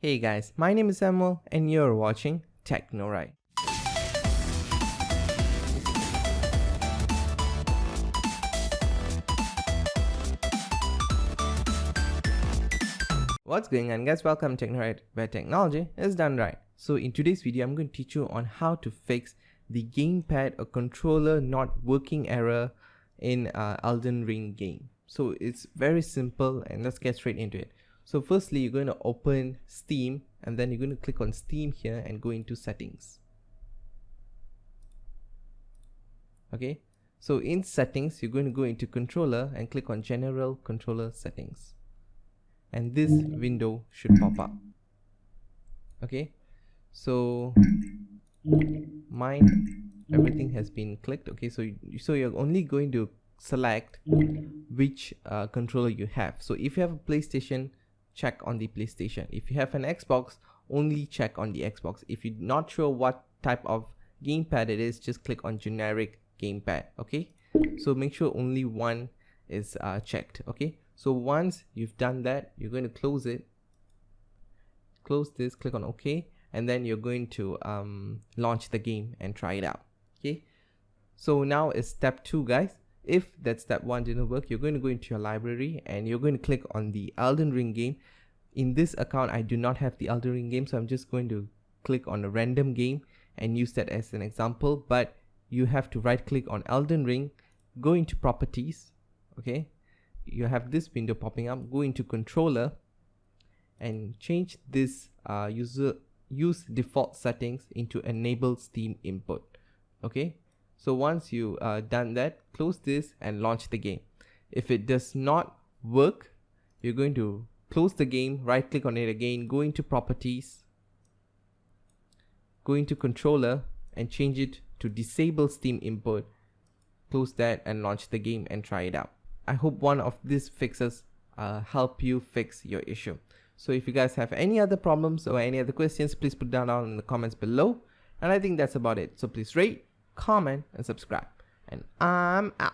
Hey guys, my name is Samuel and you're watching TechnoRide. What's going on guys, welcome to TechnoRide, where technology is done right. So in today's video, I'm going to teach you on how to fix the gamepad or controller not working error in Elden Ring game. So it's very simple and let's get straight into it. So firstly, you're going to open Steam and then you're going to click on Steam here and go into settings. Okay, so in settings, you're going to go into controller and click on general controller settings. And this window should pop up. Okay, so everything has been clicked. Okay, so you're only going to select which controller you have. So if you have a PlayStation, check on the PlayStation. If you have an Xbox, only check on the Xbox. If you're not sure what type of gamepad it is, just click on generic gamepad. Okay, so make sure only one is checked. Okay, so once you've done that, you're going to close it, close this, click on OK, and then you're going to launch the game and try it out. Okay, so now is step 2 guys. If that step 1 didn't work, you're going to go into your library and you're going to click on the Elden Ring game. In this account, I do not have the Elden Ring game, so I'm just going to click on a random game and use that as an example. But you have to right click on Elden Ring, go into properties. Okay, you have this window popping up, go into controller and change this use default settings into enable Steam input. Okay, so once you done that, close this and launch the game. If it does not work, you're going to close the game, right click on it again, go into properties, go into controller and change it to disable Steam input, close that and launch the game and try it out. I hope one of these fixes help you fix your issue. So if you guys have any other problems or any other questions, please put down in the comments below. And I think that's about it. So please rate, comment and subscribe. And I'm out.